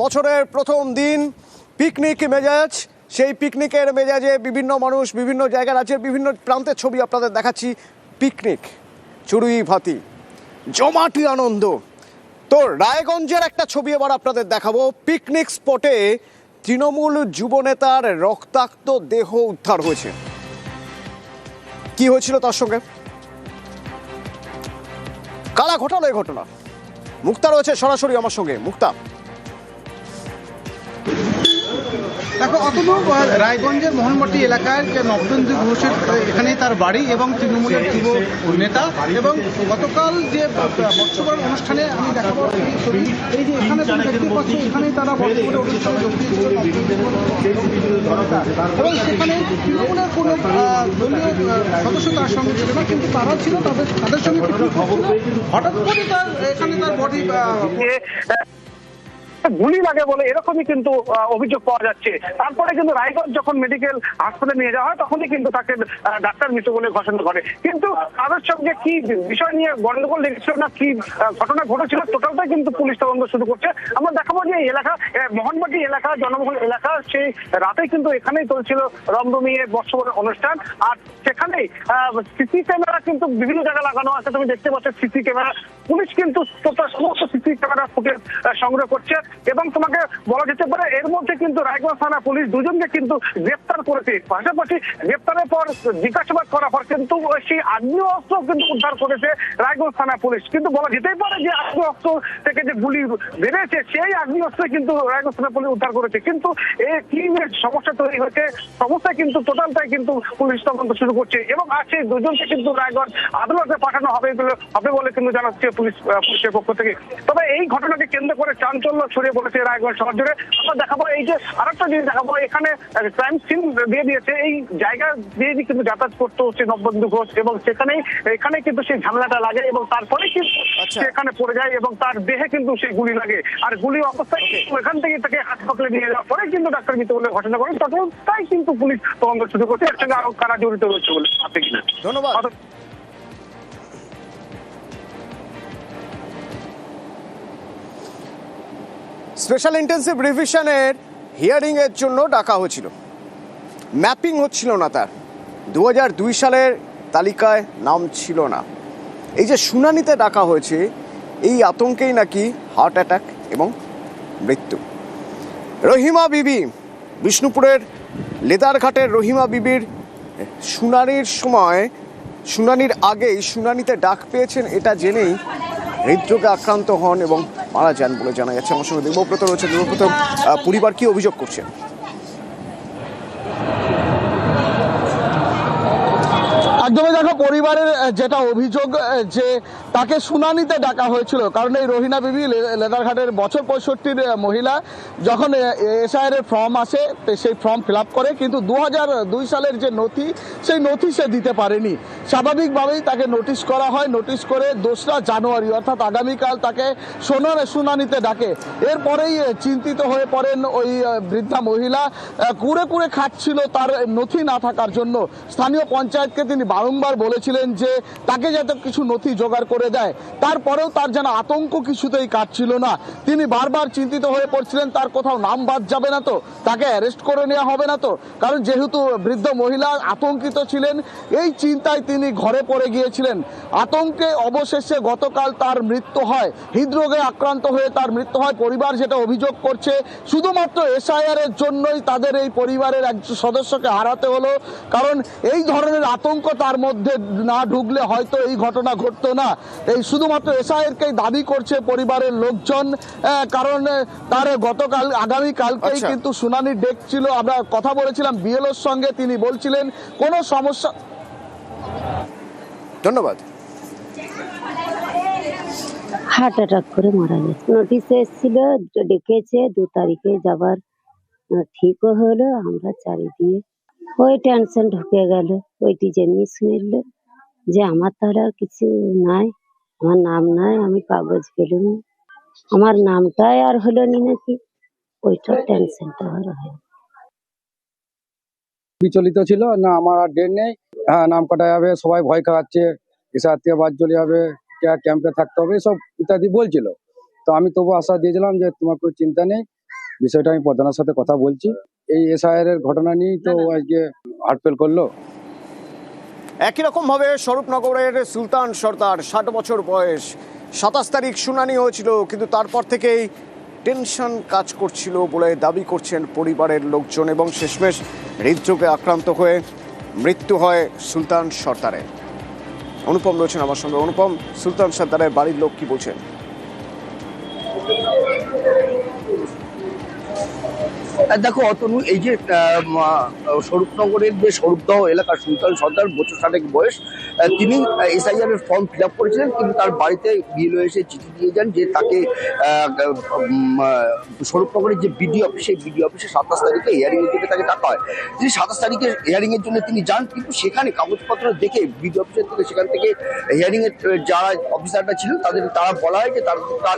বছরের প্রথম দিন পিকনিক মেজাজ, সেই পিকনিকের মেজাজে বিভিন্ন মানুষ বিভিন্ন জায়গায় রাজ্যের বিভিন্ন প্রান্তের ছবি আপনাদের দেখাচ্ছি। পিকনিক, চড়ুই ভাতি, জমাটি আনন্দ। তো রায়গঞ্জের একটা ছবি এবার আপনাদের দেখাবো। পিকনিক স্পটে তৃণমূল যুবনেতার রক্তাক্ত দেহ উদ্ধার হয়েছে। কি হয়েছিল তার সঙ্গে, কারা ঘটালো এই ঘটনা? মুক্তা রয়েছে সরাসরি আমার সঙ্গে। মুক্তা, দেখো অতনু, রায়গঞ্জের মোহনবাটি এলাকার যে নবদন্দী ঘোষের এখানেই তার বাড়ি এবং তৃণমূলের যুব নেতা। এবং গতকাল যে বর্ষবরণ অনুষ্ঠানে আমি দেখাবো এই ছবি, এই যে এখানে তুমি দেখতে পাচ্ছ, এখানেই তারা বর্ষবরণ অনুষ্ঠানে যোগ দিয়েছিল এবং সেখানে তৃণমূলের কোনো দলীয় সদস্য তার সঙ্গে ছিল না, কিন্তু তারা ছিল তাদের সঙ্গে হঠাৎ করে এখানে তার বডি গুলি লাগে বলে এরকমই কিন্তু অভিযোগ পাওয়া যাচ্ছে। তারপরে কিন্তু রায়গঞ্জ যখন মেডিকেল হাসপাতালে নিয়ে যাওয়া হয় তখনই কিন্তু তাকে ডাক্তার মৃত বলে ঘোষণা করে। কিন্তু তাদের সঙ্গে কি বিষয় নিয়ে গন্ডগোল লেগেছিল না কি ঘটনা ঘটেছিল টোটালটাই কিন্তু পুলিশ তদন্ত শুরু করছে। আমরা দেখাবো যে এলাকা মোহনবাটি এলাকা, জনবহুল এলাকা, সেই রাতে কিন্তু এখানেই চলছিল রমরমিয়ে বর্ষবরণ অনুষ্ঠান। আর সেখানেই সিসি ক্যামেরা কিন্তু বিভিন্ন জায়গায় লাগানো আছে, তুমি দেখতে পাচ্ছ সিসি ক্যামেরা। পুলিশ কিন্তু সমস্ত সিসি ক্যামেরা ফুটেজ সংগ্রহ করছে এবং তোমাকে বলা যেতে পারে এর মধ্যে কিন্তু রায়গঞ্জ থানা পুলিশ দুজনকে কিন্তু গ্রেপ্তার করেছে। পাশাপাশি গ্রেপ্তারের পর জিজ্ঞাসাবাদ করার পর কিন্তু সেই আগ্নেয় অস্ত্র কিন্তু উদ্ধার করেছে রায়গঞ্জ থানা পুলিশ। কিন্তু বলা যেতেই পারে যে আগ্নেয় অস্ত্র থেকে যে গুলি বেরিয়েছে সেই আগ্নেয় অস্ত্র কিন্তু রায়গঞ্জ থানা পুলিশ উদ্ধার করেছে। কিন্তু এই কি সমস্যা তৈরি হয়েছে, সমস্যায় কিন্তু টোটালটাই কিন্তু পুলিশ তদন্ত শুরু করছে এবং আর সেই দুজনকে কিন্তু রায়গঞ্জ আদালতে পাঠানো হবে বলে কিন্তু জানাচ্ছে পুলিশের পক্ষ থেকে। তবে এই ঘটনাকে কেন্দ্র করে চাঞ্চল্য ছড়িয়ে পড়েছে রায়গঞ্জ শহর জুড়ে। আমরা দেখাবো এই যে আরেকটা জিনিস দেখাবো, এখানে ক্রাইম সিন দিয়ে দিয়েছে, এই জায়গা দিয়ে কিন্তু যাতায়াত করতে হচ্ছে নববন্ধু ঘোষ এবং এখানে কিন্তু সেই ঝামেলাটা লাগে এবং তারপরে কিন্তু সেখানে পড়ে যায় এবং তার দেহে কিন্তু সেই গুলি লাগে। আর গুলি অবস্থায় এখান থেকে তাকে হাসপাতালে নিয়ে যাওয়ার পরে কিন্তু ডাক্তার মৃত বলে ঘোষণা করেন। তাই কিন্তু পুলিশ তদন্ত শুরু করছে, এর সঙ্গে আরো কারা জড়িত রয়েছে বলে আপনি কিনা। ধন্যবাদ। স্পেশাল ইন্টেন্সিভ রিভিশনের হিয়ারিং এর জন্য ডাকা হয়েছিল, ম্যাপিং হচ্ছিল না, তার 2002 সালের তালিকায় নাম ছিল না। এই যে শুনানিতে ডাকা হয়েছে, এই আতঙ্কেই নাকি হার্ট অ্যাটাক এবং মৃত্যু। রহিমা বিবি, বিষ্ণুপুরের লেদারঘাটের রহিমা বিবির শুনানির আগেই শুনানিতে ডাক পেয়েছেন এটা জেনেই হৃদরোগে আক্রান্ত হন এবং মারা যান বলে জানা যাচ্ছে। আমার সঙ্গে দেবব্রত রয়েছে। দেবব্রত, পরিবার কি অভিযোগ করছে? একদমই দেখো, পরিবারের যেটা অভিযোগ যে তাকে শুনানিতে ডাকা হয়েছিল, কারণ এই রহিনা বিবি লেদারঘাটের বছর 65 মহিলা। যখন এসআইআর এর ফর্ম আসে সেই ফর্ম ফিল আপ করে, কিন্তু 2002 সালের যে নথি সেই নথি সে দিতে পারেনি। স্বাভাবিকভাবেই তাকে নোটিশ করা হয়। নোটিশ করে 2রা জানুয়ারি অর্থাৎ আগামীকাল তাকে শুনানিতে ডাকে। এরপরেই চিন্তিত হয়ে পড়েন ওই বৃদ্ধা মহিলা। কুড়ে কুড়ে খাচ্ছিল তার নথি না থাকার জন্য। স্থানীয় পঞ্চায়েতকে তিনি বারংবার বলেছিলেন যে তাকে যাতে কিছু নথি জোগাড় করে দেয়। তারপরেও তার যেন আতঙ্ক কিছুতেই কাটছিল না। তিনি বারবার চিন্তিত হয়ে পড়ছিলেন তার কোথাও নাম বাদ যাবে না তো, তাকে অ্যারেস্ট করে নেওয়া হবে না তো। কারণ যেহেতু বৃদ্ধ মহিলা আতঙ্কিত ছিলেন, এই চিন্তায় তিনি ঘরে পড়ে গিয়েছিলেন। আতঙ্কে অবশেষে গতকাল তার মৃত্যু হয়, হৃদরোগে আক্রান্ত হয়ে তার মৃত্যু হয়। পরিবার যেটা অভিযোগ করছে, শুধুমাত্র এসআইআর এর জন্যই তাদের এই পরিবারের একজন সদস্যকে হারাতে হলো। কারণ এই ধরনের আতঙ্ক তার মধ্যে না ঢুকলে হয়তো এই ঘটনা ঘটতো না। এই শুধুমাত্র এসআইআরকেই দাবি করছে পরিবারের লোকজন, কারণ তার গতকাল আগামীকালকেই কিন্তু শুনানির ডেট ছিল। আমরা কথা বলেছিলাম বিএলওর সঙ্গে, তিনি বলছিলেন কোনো সমস্যা। ধন্যবাদ। হার্ট অ্যাটাক করে মারা গেছে। নোটিশে এসেছিল, ডেকেছে 2 তারিখে যাবার, ঠিকও হলো। আমরা চারিদিকে ওই টেনশন ঢুকে গেল। ওইটি যেমনি শুনল যে আমার তার আর কিছু নাই, আমার নাম নাই, আমি কাগজ পেলুম, আমার নামটাই আর হলো নি নাকি, ওইটার টেনশনটা আর হয়। বিচলিত ছিল না, আমার আর ডেট নেই, হ্যাঁ নাম কাটা যাবে, সবাই ভয় খাওয়াচ্ছে, এসে আত্মীয় বাদ চলে যাবে, ক্যাম্পে থাকতে হবে, সব ইত্যাদি বলছিল। তো আমি তবু আশা দিয়েছিলাম যে তোমার কোনো চিন্তা নেই, বিষয়টা আমি প্রধানের সাথে কথা বলছি। এই এসআইআর এর ঘটনা নিয়েই তো আজকে হার্টফেল করলো। একই রকম ভাবে স্বরূপনগরের সুলতান সর্দার 60 বছর বয়স, 27 তারিখ শুনানি হয়েছিল, কিন্তু তারপর থেকেই টেনশন কাজ করছিল বলে দাবি করছেন পরিবারের লোকজন এবং শেষমেশ হৃদরোগে আক্রান্ত হয়ে মৃত্যু হয় সুলতান সর্দারের। অনুপম রয়েছেন আমার সঙ্গে। অনুপম, সুলতান সর্দারের বাড়ির লোক কি বলছেন? দেখো অতনু, এই যে স্বরূপনগরের যে স্বরূপদহ এলাকা, সুলতান সর্দার বছর 60 বয়স, তিনি এসআইআর এর ফর্ম ফিল আপ করেছিলেন, কিন্তু তার বাড়িতে বিএলও এসে চিঠি দিয়ে যান যে তাকে স্বরূপনগরের যে বিডি অফিস, সেই বিডি অফিসে 27 তারিখে হিয়ারিং এর জন্য তাকে ডাকা হয়। তিনি 27 তারিখে হিয়ারিং এর জন্য তিনি যান, কিন্তু সেখানে কাগজপত্র দেখে বিডি অফিসের থেকে সেখান থেকে হিয়ারিং এর যারা অফিসাররা ছিলেন তারা বলা হয় যে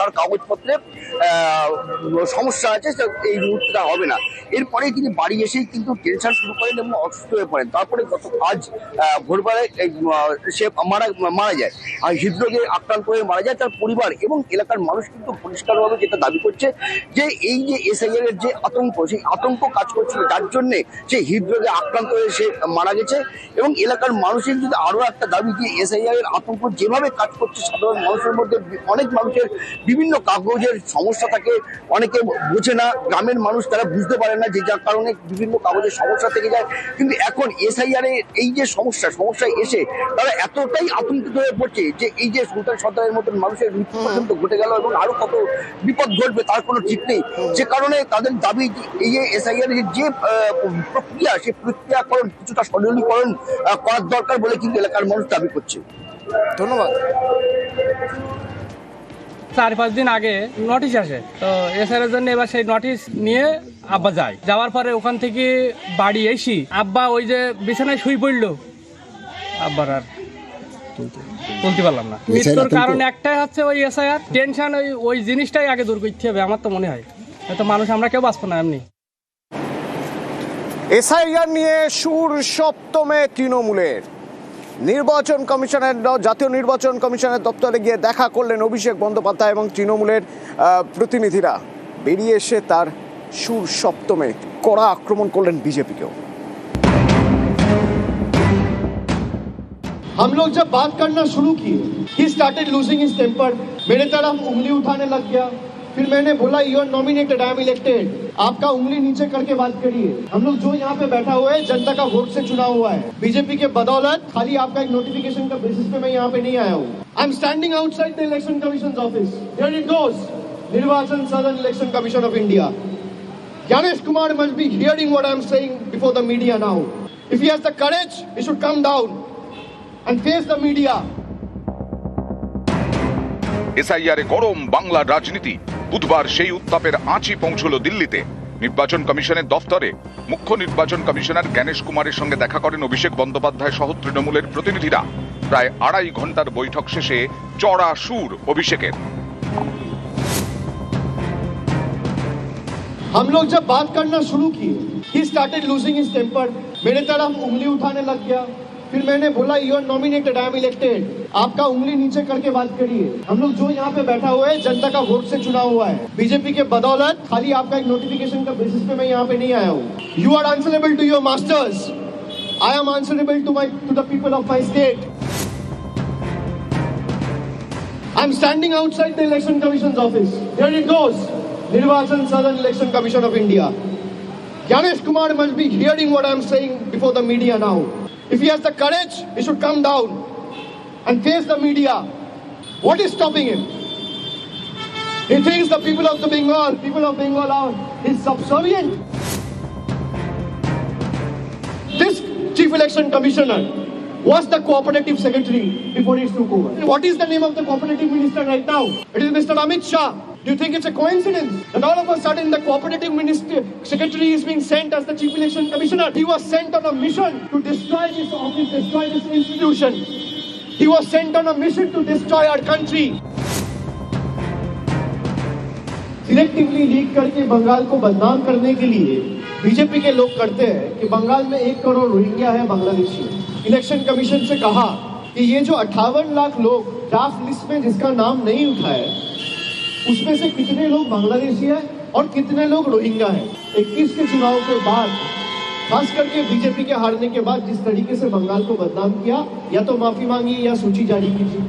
তার কাগজপত্রে সমস্যা আছে, এই মুহূর্তে হবে না। এরপরে তিনি বাড়ি এসেই কিন্তু টেনশন শুরু করেন এবং অসুস্থ হয়ে পড়েন। তারপরে আজ ভোরবেলায় সে মারা যায়, আর হৃদরোগে আক্রান্ত হয়ে মারা যায়। তার পরিবার এবং এলাকার মানুষ কিন্তু পরিষ্কারভাবে যেটা দাবি করছে যে এই যে এসআইআর এর যে আতঙ্ক, সেই আতঙ্ক কাজ করছিল, যার জন্য সে হৃদরোগে আক্রান্ত হয়ে সে মারা গেছে। এবং এলাকার মানুষের যদি আরো একটা দাবি যে এসআইআর এর আতঙ্ক যেভাবে কাজ করছে, সাধারণ মানুষের মধ্যে অনেক মানুষের বিভিন্ন কাগজের সমস্যা থাকে, অনেকে বোঝে না, গ্রামের মানুষ তারা বুঝতে পারে না, যে যার কারণে বিভিন্ন কাগজের সমস্যা থেকে যায়। কিন্তু এখন এসআইআর এর এই যে সমস্যায় এসে তারা এতটাই আতঙ্কিত হয়ে পড়ছে যে এই যে সুলতান সর্দারের মতন মানুষের মৃত্যু পর্যন্ত ঘটে গেল এবং আরো কত বিপদ ঘটবে তার কোনো ঠিক নেই। যে কারণে তাদের দাবি এই যে এসআইআর এর যে প্রক্রিয়া, সেই প্রক্রিয়াকরণ কিছুটা সরলীকরণ করার দরকার বলে কিন্তু এলাকার মানুষ দাবি করছে। ধন্যবাদ। 4-5 দিন আগে নোটিশ আসে, তো এসআইআর জন্য এবার সেই নোটিশ নিয়ে আব্বা যায়। যাওয়ার পরে ওখান থেকে বাড়ি এসি আব্বা ওই যে বিছানায় শুয়ে পড়লো, আব্বার আর তুলতে পারলাম না। মৃত্যুর কারণ একটাই হচ্ছে ওই এসআইআর টেনশন, ওই জিনিসটাই আগে দূর করতে হবে আমার তো মনে হয়, হয়তো মানুষ আমরা কেউ বাঁচবো না এমনি। এসআইআর নিয়ে সুর সপ্তমে তৃণমূলের। নির্বাচন কমিশনের জাতীয় নির্বাচন কমিশনের দপ্তরে গিয়ে দেখা করলেন অভিষেক বন্দ্যোপাধ্যায় এবং তৃণমূলের প্রতিনিধিরা। বেরিয়ে এসে তার সুর সপ্তমে কড়া আক্রমণ করলেন বিজেপিকেও। हम लोग जब बात करना शुरू किए, he started losing his temper. मेरे तरफ उंगली उठाने लग गया। फिर मैंने बोला you are nominated, I am elected. आपका उंगली नीचे करके बात करिए। हम लोग जो यहाँ पे बैठा हुआ है जनता का वोट से चुना हुआ है। बीजेपी के बदौलत खाली आपका एक नोटिफिकेशन का बेसिस पे मैं यहाँ पे नहीं आया हूँ। I am standing outside the election commission's office. Here it goes. Nirvachan Southern Election Commission of India. Ganesh Kumar must be hearing what I am saying before the media now. If he has the courage, he should come down and face the media. এসআইআরে গরম বাংলার রাজনীতি। বুধবার সেই উত্তাপের আঁচি পৌঁছল দিল্লিতে। নির্বাচন কমিশনের দফতরে মুখ্য নির্বাচন কমিশনার জ্ঞানেশ কুমারের সঙ্গে দেখা করেন অভিষেক বন্দ্যোপাধ্যায় সহ তৃণমূলের প্রতিনিধিরা। প্রায় 2.5 ঘন্টার বৈঠক শেষে চড়া সুর অভিষেকের। हम लोग जब बात करना शुरू किए, he started losing his temper. मेरे तरफ उंगली उठाने लग गया। फिर मैंने बोला you are nominated, I am elected. आपका उंगली नीचे करके बात करिए। हम लोग जो यहाँ पे बैठा हुआ है जनता का वोट से चुना हुआ है। बीजेपी के बदौलत खाली आपका एक नोटिफिकेशन का बेसिस पे मैं यहाँ पे नहीं आया हूँ। You are answerable to your masters. I am answerable to the people of my state. I am standing outside the election commission's office. Here it goes. Nirvachan Southern Election Commission of India. Ganesh Kumar must be hearing what I am saying before the media now. If he has the courage, he should come down and face the media. What is stopping him? He thinks the people of Bengal are his subservient. This Chief Election Commissioner was the cooperative secretary before he took over. What is the name of the cooperative minister right now? It is Mr. Amit Shah. Do you think it's a coincidence that all of a sudden the cooperative secretary is being sent as the Chief Election Commissioner? He was sent on a mission to destroy this office, destroy this institution. He was sent on a mission to destroy our country. Selectively leak करके बंगाल को बदनाम करने के लिए BJP के लोग करते हैं कि बंगाल में 1 करोड़ रोहिंग्या है बांग्लादेशी। इलेक्शन कमीशन से कहा कि ये जो 58 लाख लोग ड्राफ्ट लिस्ट में जिसका नाम नहीं उठा है उसमें से कितने लोग बांग्लादेशी है और कितने लोग रोहिंग्या हैं। 21 के चुनाव के बाद खास करके बीजेपी के हारने के बाद जिस तरीके से बंगाल को बदनाम किया, या तो माफी मांगी या सूची जारी कीजिए।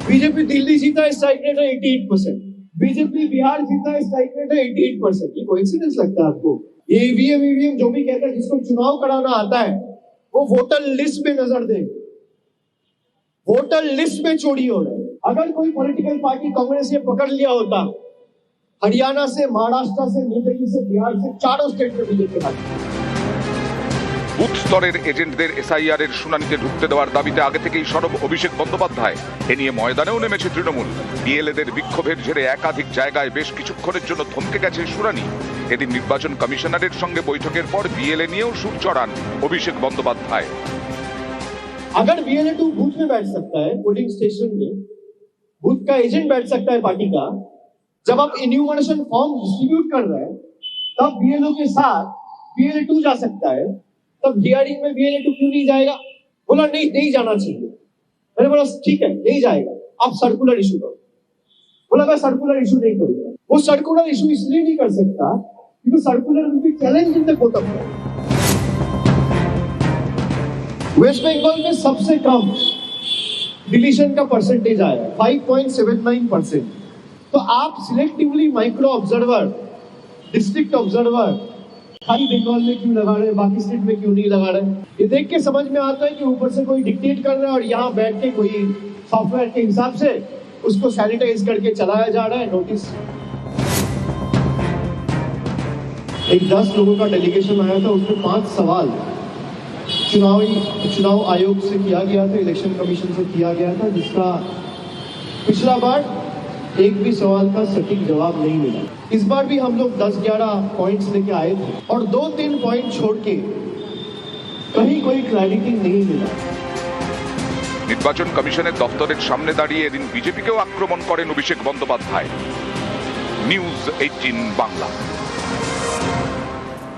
बीजेपी दिल्ली जीता, स्ट्राइक रेट है 88%। बीजेपी बिहार जीता, स्ट्राइक रेट है 88%। ये कोइंसिडेंस लगता है आपको? ये ईवीएम जो भी कहता है, जिसको चुनाव कराना आता है वो वोटर लिस्ट में नजर दे। वोटर लिस्ट में चोरी हो रहा है। अगर कोई पॉलिटिकल पार्टी कांग्रेस ने पकड़ लिया होता, हरियाणा से, महाराष्ट्र से, न्यू दिल्ली से, बिहार से, चारों स्टेट में बीजेपी हारी। বুথ স্তরের এজেন্টদের এসআইআর এর শুনানিতে ঢুকতে দেওয়ার দাবিতে আগে থেকেই সরব অভিষেক বন্দ্যোপাধ্যায়। এ নিয়ে ময়দানেও নেমেছে তৃণমূল। বিএলএদের বিক্ষোভের জেরে একাধিক জায়গায় বেশ কিছুক্ষণের জন্য থমকে গেছে শুনানি। এদিন নির্বাচন কমিশনারের সঙ্গে বৈঠকের পর বিএলএ নিয়েও সুর চড়ান অভিষেক বন্দ্যোপাধ্যায়। अगर BLA 2 बूथ में बैठ सकता है, पोलिंग स्टेशन में बूथ का एजेंट बैठ सकता है पार्टी का, जब आप इन्यूमरेशन फॉर्म डिस्ट्रीब्यूट कर रहे हैं तब BLO के साथ BLA 2 जा सकता है, तब हियरिंग में BLA 2 क्यों नहीं जाएगा? बोला नहीं जाना चाहिए। मैंने बोला ठीक है, नहीं जाएगा, आप सर्कुलर इशू करो। बोला मैं सर्कुलर इशू नहीं करूंगा। वो सर्कुलर इशू इसलिए नहीं कर सकता क्योंकि circular will be challenge in the court of law. West Bengal में सबसे कम डिलीशन का परसेंटेज आया 5.79%। तो आप selectively micro observer, district observer खाली बंगाल में क्यों लगा रहे हैं, बाकी स्टेट में क्यों नहीं लगा रहे? ये देख के समझ में आता है कि ऊपर से कोई डिक्टेट कर रहा है और यहाँ बैठ के कोई सॉफ्टवेयर के हिसाब से उसको सैनिटाइज करके चलाया जा रहा है। नोटिस एक 10 लोगों का डेलीगेशन आया था, उसमें 5 सवाल चुनाव आयोग से किया गया था, इलेक्शन कमीशन से किया गया था, जिसका पिछला बार एक भी सवाल का सटीक जवाब नहीं मिला। इस बार भी हम लोग 10-11 पॉइंट्स लेके आए थे और 2-3 पॉइंट छोड़ के कहीं कोई क्लैरिटी नहीं मिला। নির্বাচন কমিশনের দফতরের সামনে দাঁড়িয়ে এদিন বিজেপিকেও আক্রমণ করেন অভিষেক বন্দ্যোপাধ্যায়। নিউজ 18 বাংলা।